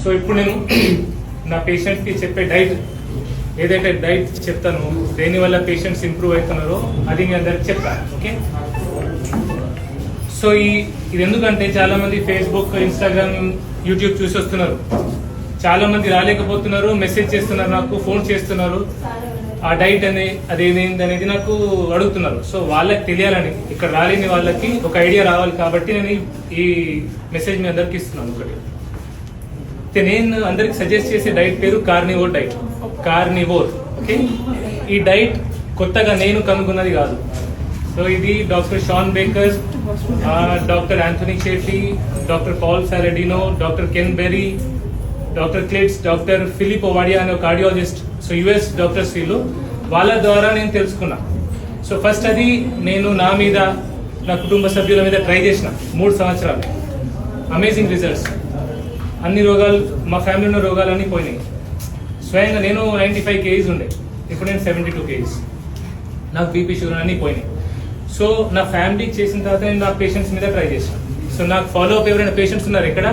So ఇప్పుడు నేను నా పేషెంట్కి చెప్పే డైట్ ఏదైతే డైట్ చెప్తానో దేనివల్ల పేషెంట్స్ ఇంప్రూవ్ అవుతున్నారో అది మీ అందరికి చెప్తాను. ఓకే, సో ఇది ఎందుకంటే చాలా మంది ఫేస్బుక్, ఇన్స్టాగ్రామ్, యూట్యూబ్ చూసి వస్తున్నారు. చాలా మంది రాలేకపోతున్నారు, మెసేజ్ చేస్తున్నారు, నాకు ఫోన్ చేస్తున్నారు, ఆ డైట్ అదేంటి అనేది నాకు అడుగుతున్నారు. సో వాళ్ళకి తెలియాలని, ఇక్కడ రాలేని వాళ్ళకి ఒక ఐడియా రావాలి కాబట్టి నేను ఈ మెసేజ్ మీ అందరికి ఇస్తున్నాను. ఒకటి నేను అందరికి సజెస్ట్ చేసే డైట్ పేరు కార్నివోర్ డైట్. కార్నివోర్. ఓకే, ఈ డైట్ కొత్తగా నేను కనుగొన్నది కాదు. సో ఇది doctor Shawn Baker, doctor Anthony Shetty, doctor Paul Saladino, doctor Ken Berry, doctor Kiltz, doctor Philip Ovadia అనే కార్డియాలజిస్ట్, సో యుఎస్ డాక్టర్స్ వీళ్ళు, వాళ్ళ ద్వారా నేను తెలుసుకున్నా. సో ఫస్ట్ అది నేను నా మీద, నా కుటుంబ సభ్యుల మీద ట్రై చేసిన 3 సంవత్సరాలు. Amazing results. అన్ని రోగాలు, మా ఫ్యామిలీ ఉన్న రోగాలన్నీ పోయినాయి. స్వయంగా నేను 95 kgs ఉండే, ఇప్పుడు నేను 72 kgs. నాకు బీపీ, షుగర్ అన్నీ పోయినాయి. సో నా ఫ్యామిలీకి చేసిన తర్వాత నేను నా పేషెంట్స్ మీద ట్రై చేసిన. సో నాకు ఫాలో అప్ ఎవరైనా పేషెంట్స్ ఉన్నారు ఇక్కడ?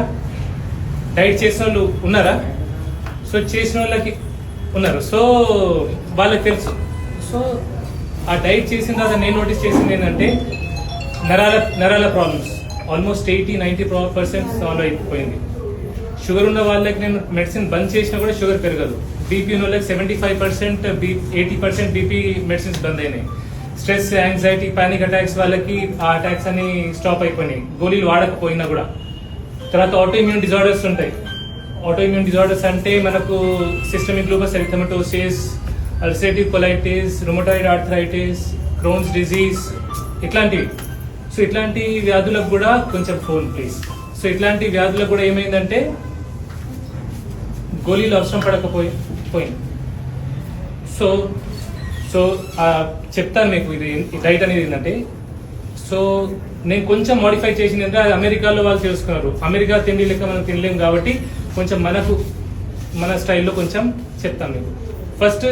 డైట్ చేసిన వాళ్ళు ఉన్నారా? సో చేసిన వాళ్ళకి ఉన్నారు. సో వాళ్ళకి తెలుసు. సో ఆ డైట్ చేసిన తర్వాత నేను నోటీస్ చేసింది ఏంటంటే నరాల ప్రాబ్లమ్స్ ఆల్మోస్ట్ 80-90% సాల్వ్ అయిపోయింది. షుగర్ ఉన్న వాళ్ళకి నేను మెడిసిన్ బంద్ చేసినా కూడా షుగర్ పెరగదు. బీపీ ఉన్న వాళ్ళకి 75%, 80% బీపీ మెడిసిన్స్ బంద్ అయినాయి. స్ట్రెస్, యాంగ్జైటీ, పానిక్ అటాక్స్ వాళ్ళకి ఆ అటాక్స్ అన్ని స్టాప్ అయిపోయినాయి, గోళీలు వాడకపోయినా కూడా. తర్వాత ఆటో ఇమ్యూన్ డిజార్డర్స్ ఉంటాయి. ఆటో ఇమ్యూన్ డిజార్డర్స్ అంటే మనకు systemic lupus erythematosus, ulcerative colitis, rheumatoid arthritis, Crohn's disease, ఇట్లాంటివి. సో ఇట్లాంటి వ్యాధులకు కూడా కొంచెం ఫోన్ ప్లీజ్. సో ఇట్లాంటి వ్యాధులకు కూడా ఏమైందంటే గోళీలు అవసరం పడకపోయింది. సో చెప్తాను మీకు ఇది డైట్ అనేది ఏంటంటే, సో నేను కొంచెం మోడిఫై చేసిందంటే అది అమెరికాలో వాళ్ళు తెలుసుకున్నారు. అమెరికా తిండి లెక్క మనం తినలేము కాబట్టి కొంచెం మన స్టైల్లో కొంచెం చెప్తాను మీకు. ఫస్ట్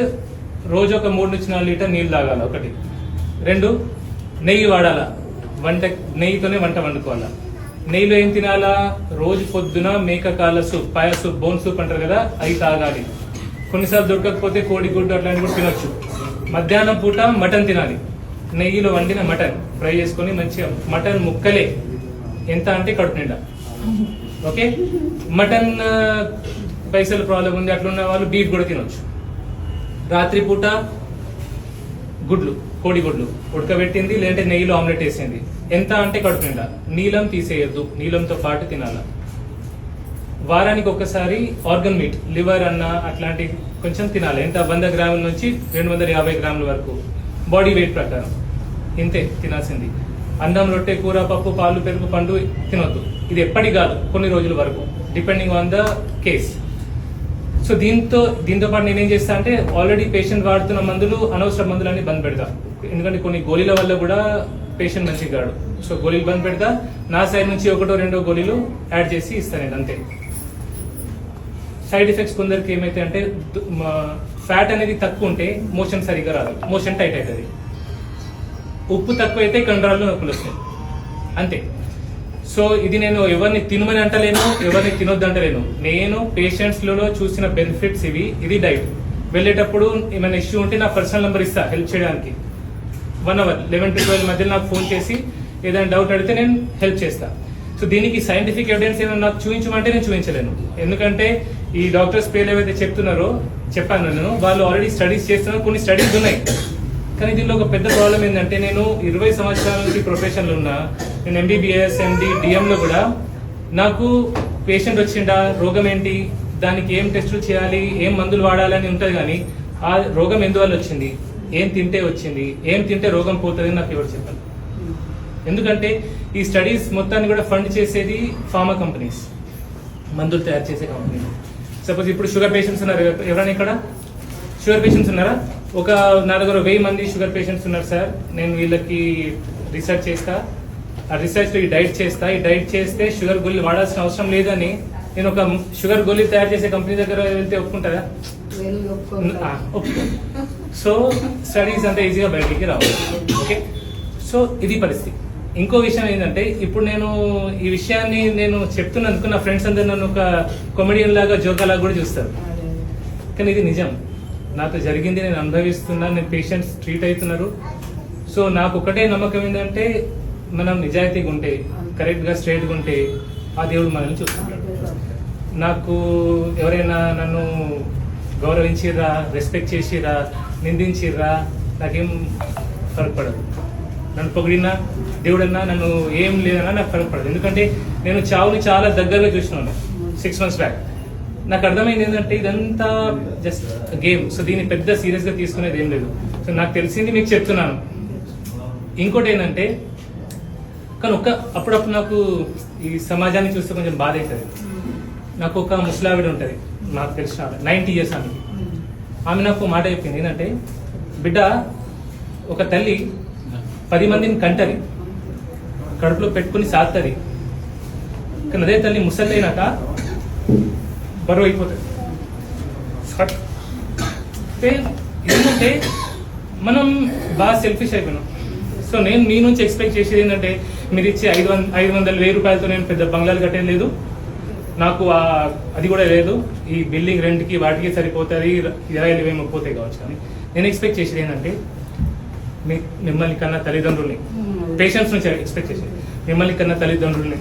రోజు ఒక 3-4 లీటర్ నీళ్ళు తాగాల. 1. 2 నెయ్యి వాడాలా. నెయ్యితోనే వంట వండుకోవాలా. నెయ్యిలో ఏం తినాలా? రోజు పొద్దున మేకకాల సూప్, పాయ సూప్, బోన్ సూప్ అంటారు కదా, అవి తాగాలి. కొన్నిసార్లు దొరకకపోతే కోడిగుడ్డు అట్లాంటివి కూడా తినొచ్చు. మధ్యాహ్నం పూట మటన్ తినాలి. నెయ్యిలో వండిన మటన్ ఫ్రై చేసుకొని మంచిగా, మటన్ ముక్కలే, ఎంత అంటే కడుపు నిండా. ఓకే, మటన్ పైసలు ప్రాబ్లం ఉంది అట్లున్న వాళ్ళు బీఫ్ కూడా తినొచ్చు. రాత్రి పూట గుడ్లు, కోడిగుడ్లు ఉడకబెట్టింది, లేదంటే నెయ్యిలో ఆమ్లెట్ వేసింది, ఎంత అంటే కడుపు నిండా. నీలం తీసేయద్దు, నీలంతో పాటు తినాల. వారానికి ఒకసారి ఆర్గన్ మీట్, లివర్ అన్న అట్లాంటి కొంచెం తినాలి. ఎంత 100 గ్రాముల నుంచి 250 గ్రాముల వరకు బాడీ వెయిట్ ప్రకారం ఇంతే తినాల్సింది. అన్నం, రొట్టె, కూర, పప్పు, పాలు, పెరుగు, పండు తినొద్దు. ఇది ఎప్పటి కాదు, కొన్ని రోజుల వరకు, depending on the case. So దీంతో పాటు నేనేం చేస్తా అంటే, ఆల్రెడీ పేషెంట్ వాడుతున్న మందులు, అనవసర మందులన్నీ బంద్ పెడతా. ఎందుకంటే కొన్ని గోళీల వల్ల కూడా పేషెంట్ మంచిగా కాడు. సో గోళీలు బంద్ పెడతా. నా సైడ్ నుంచి 1-2 గోళీలు యాడ్ చేసి ఇస్తాను నేను, అంతే. సైడ్ ఎఫెక్ట్స్ కొందరికి ఏమైతే అంటే, ఫ్యాట్ అనేది తక్కువ ఉంటే మోషన్ సరిగ్గా రాదు, మోషన్ టైట్ అవుతుంది. ఉప్పు తక్కువ అయితే కండరాల్లో నొప్పులు వస్తాయి, అంతే. సో ఇది నేను ఎవరిని తినమని అంటలేను, ఎవరిని తినొద్దు అంటలేను. నేను పేషెంట్స్ లలో చూసిన బెనిఫిట్స్ ఇవి. ఇది డైట్. వెళ్ళేటప్పుడు ఏమైనా ఇష్యూ ఉంటే నా పర్సనల్ నెంబర్ ఇస్తా హెల్ప్ చేయడానికి. 1 hour 11 to 12 మధ్యలో నాకు ఫోన్ చేసి ఏదైనా డౌట్ అడిగితే నేను హెల్ప్ చేస్తా. సో దీనికి సైంటిఫిక్ ఎవిడెన్స్ ఏమైనా నాకు చూపించమంటే నేను చూపించలేను. ఎందుకంటే ఈ డాక్టర్స్ పేర్లు ఏవైతే చెప్పాను నేను, వాళ్ళు ఆల్రెడీ స్టడీస్ చేస్తున్నారు, కొన్ని స్టడీస్ ఉన్నాయి. కానీ దీనిలో ఒక పెద్ద ప్రాబ్లం ఏంటంటే, నేను 20 సంవత్సరాల నుంచి ప్రొఫెషన్లో ఉన్నా. నేను MBBS, MD, DM కూడా నాకు పేషెంట్ వచ్చిండా, రోగం ఏంటి, దానికి ఏం టెస్టులు చేయాలి, ఏం మందులు వాడాలని ఉంటుంది. కానీ ఆ రోగం ఎందువల్ల వచ్చింది, ఏం తింటే వచ్చింది, ఏం తింటే రోగం పోతుంది నాకు ఎవరు చెప్పాలి. ఎందుకంటే ఈ స్టడీస్ మొత్తాన్ని కూడా ఫండ్ చేసేది ఫార్మా కంపెనీస్, మందులు తయారు చేసే కంపెనీలు. సపోజ్ ఇప్పుడు షుగర్ పేషెంట్స్ ఉన్నారు ఎవరైనా ఇక్కడ? షుగర్ పేషెంట్స్ ఉన్నారా? నా దగ్గర 1000 మంది షుగర్ పేషెంట్స్ ఉన్నారు సార్. నేను వీళ్ళకి రీసెర్చ్ చేస్తా, ఆ రీసెర్చ్ లో ఈ డైట్ చేస్తే షుగర్ గోళీలు వాడాల్సిన అవసరం లేదని నేను ఒక షుగర్ గోళీలు తయారు చేసే కంపెనీ దగ్గర వెళ్తే ఒప్పుకుంటారా? సో స్టడీస్ అంతా ఈజీగా బయటికి రావాలి. ఓకే, సో ఇది పరిస్థితి. ఇంకో విషయం ఏంటంటే ఇప్పుడు నేను ఈ విషయాన్ని నేను చెప్తున్నందుకు నా ఫ్రెండ్స్ అందరు నన్ను ఒక కామెడియన్ లాగా జోకా లాగా కూడా చూస్తారు, కానీ ఇది నిజం. నాతో జరిగింది, నేను అనుభవిస్తున్నా, నేను పేషెంట్స్ ట్రీట్ అవుతున్నారు. సో నాకు ఒకటే నమ్మకం ఏంటంటే మనం నిజాయితీగా ఉంటే, కరెక్ట్గా స్ట్రైట్గా ఉంటే ఆ దేవుడు మనల్ని చూసుకుంటాడు. నాకు ఎవరైనా నన్ను గౌరవించిర్రా, రెస్పెక్ట్ చేసిర్రా, నిందించిర్రా, నాకేం ఫరక్ పడదు. నన్ను పొగిడినా, దేవుడన్నా, నన్ను ఏం లేదన్నా నాకు ఫరక్ పడదు. ఎందుకంటే నేను చావుని చాలా దగ్గరగా చూసినాను 6 months బ్యాక్. నాకు అర్థమైంది ఏంటంటే ఇదంతా జస్ట్ గేమ్. సో దీన్ని పెద్ద సీరియస్గా తీసుకునేది ఏం లేదు. సో నాకు తెలిసింది మీకు చెప్తున్నాను. ఇంకోటి ఏంటంటే కానీ అప్పుడప్పుడు నాకు ఈ సమాజాన్ని చూస్తే కొంచెం బాధ అవుతుంది. నాకు ఒక ముసలావిడ ఉంటుంది, నాకు తెలిసిన 90 years ఆమెకి. ఆమె నాకు మాట చెప్పింది ఏంటంటే, బిడ్డ ఒక తల్లి 10 మందిని కంటది, కడుపులో పెట్టుకుని సాగుతుంది, కానీ అదే తల్లి ముసలైనాక బరువు అయిపోతుంది. ఎందుకంటే మనం బాగా సెల్ఫిష్ అయిపోయినాం. సో నేను మీ నుంచి ఎక్స్పెక్ట్ చేసేది ఏంటంటే మీరు ఇచ్చే 500,000 రూపాయలతో నేను పెద్ద బంగ్లాలు కట్టేది లేదు, నాకు అది కూడా లేదు. ఈ బిల్డింగ్ రెంట్కి వాటికి సరిపోతుంది, 20,000 పోతాయి కావచ్చు. కానీ నేను ఎక్స్పెక్ట్ చేసేది ఏంటంటే మిమ్మల్ని కన్నా తల్లిదండ్రుల్ని, పేషెంట్స్ నుంచి ఎక్స్పెక్ట్ చేసేది మిమ్మల్ని కన్నా తల్లిదండ్రుల్ని,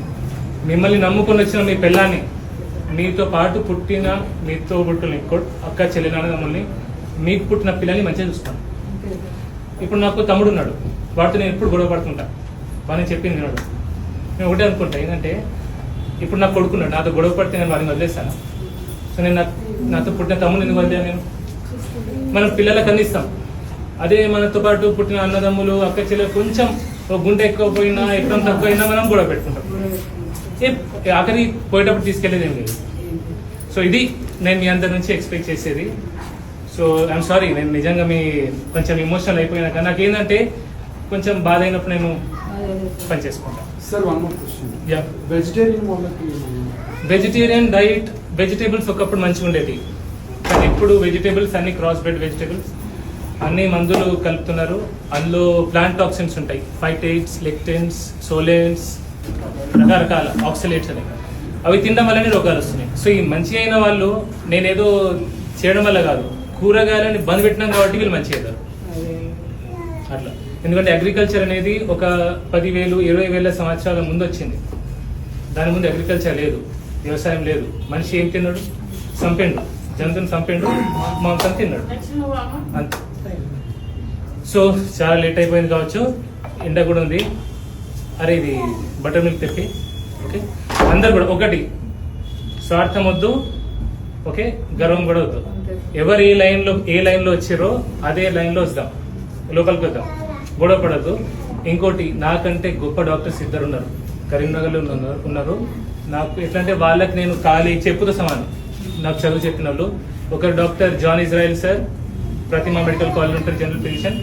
మిమ్మల్ని నమ్ముకొని వచ్చిన మీ పిల్లాన్ని, మీతో పాటు పుట్టిన మీతో పుట్టిన అక్క చెల్లెనాన్నదమ్ముల్ని, మీకు పుట్టిన పిల్లల్ని మంచిగా చూస్తాను. ఇప్పుడు నాకు తమ్ముడు ఉన్నాడు, వాడితో నేను ఎప్పుడు గొడవ పడుతుంటా, వాడిని చెప్పింది విన్నాడు. నేను ఒకటే అనుకుంటా ఏంటంటే ఇప్పుడు నాకు కొడుకున్నాడు, నాతో గొడవ పడితే నేను వాడిని వదిలేస్తాను. సో నేను నాతో పుట్టిన తమ్ముడు ఎందుకు వదిలేను నేను? మనం పిల్లలకు అందిస్తాం. అదే మనతో పాటు పుట్టిన అన్నదమ్ములు, అక్క చెల్లెలు కొంచెం ఒక గుంట ఎక్కువ పోయినా, ఎక్కడ తక్కువ అయినా మనం గొడవ పెట్టుకుంటాం. ఆఖరి పోయేటప్పుడు తీసుకెళ్లేది ఏం లేదు. సో ఇది నేను మీ అందరి నుంచి ఎక్స్పెక్ట్ చేసేది. సో ఐఎమ్ సారీ, నేను నిజంగా మీ కొంచెం ఎమోషనల్ అయిపోయినా, కానీ నాకు ఏంటంటే కొంచెం బాధ అయినప్పుడు నేను పని చేసుకుంటాను. Sir one more question. Yeah, vegetarian diet, vegetables ఒకప్పుడు మంచిగా ఉండేది, కానీ ఇప్పుడు వెజిటేబుల్స్ అన్ని క్రాస్ బ్రెడ్ వెజిటేబుల్స్, అన్ని మందులు కలుపుతున్నారు. అందులో ప్లాంట్ టాక్సిన్స్ ఉంటాయి, ఫైటేట్స్, లెక్టిన్స్, సోలెన్స్, రకరకాల ఆక్సిలేట్స్ అని. అవి తినడం వల్లనే రోగాలు వస్తున్నాయి. సో ఈ మంచి అయిన వాళ్ళు నేనేదో చేయడం వల్ల కాదు, కూరగాయలని బంద్ పెట్టినాం కాబట్టి వీళ్ళు మంచి అవుతారు అట్లా. ఎందుకంటే అగ్రికల్చర్ అనేది ఒక 10,000, 20,000 సంవత్సరాల ముందు వచ్చింది. దాని ముందు అగ్రికల్చర్ లేదు, వ్యవసాయం లేదు. మనిషి ఏం తిన్నాడు? చంపిండు, జంతువుని చంపిండు, మాంసం తిన్నాడు, అంతే. సో చాలా లేట్ అయిపోయింది కావచ్చు, ఎండ కూడా ఉంది. అరే ఇది బటర్ మిల్క్ తెప్పి. ఓకే, అందరు కూడా ఒకటి, స్వార్థం వద్దు, ఓకే, గర్వం కూడా వద్దు. ఎవరు ఏ లైన్లో వచ్చారో అదే లైన్లో వద్దాం, లోపలికి వద్దాం, గొడవ పడద్దు. ఇంకోటి, నాకంటే గొప్ప డాక్టర్స్ 2 ఉన్నారు, కరీంనగర్లో ఉన్నారు. నాకు ఎట్లంటే వాళ్ళకి నేను ఖాళీ చెప్పుతో సమానం, నాకు చదువు చెప్పిన వాళ్ళు. ఒకరు డాక్టర్ జాన్ ఇజ్రాయెల్ సార్, ప్రతిమా మెడికల్ కాలేజ్ ఉంటారు, జనరల్ ఫిజిషియన్.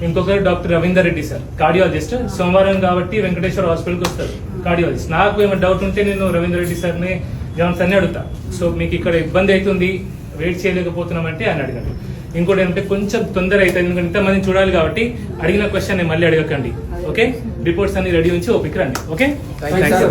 ఇంకొకరు doctor Ravinder Reddy sir, cardiologist. సోమవారం కాబట్టి వెంకటేశ్వర హాస్పిటల్కి వస్తారు, కార్డియాలజిస్ట్. నాకు ఏమైనా డౌట్ ఉంటే నేను రవీందర్ రెడ్డి సార్ని, జాన్ సార్ని అడుగుతా. సో మీకు ఇక్కడ ఇబ్బంది అవుతుంది, వెయిట్ చేయలేకపోతున్నామంటే అని అడగండి. ఇంకోటి ఏంటంటే కొంచెం తొందర అవుతుంది, ఎందుకంటే ఇంతమందిని చూడాలి కాబట్టి అడిగిన క్వశ్చన్ మళ్ళీ అడగకండి. ఓకే, రిపోర్ట్స్ అన్ని రెడీ ఉంచి ఓపిక రండి. Okay, thank you.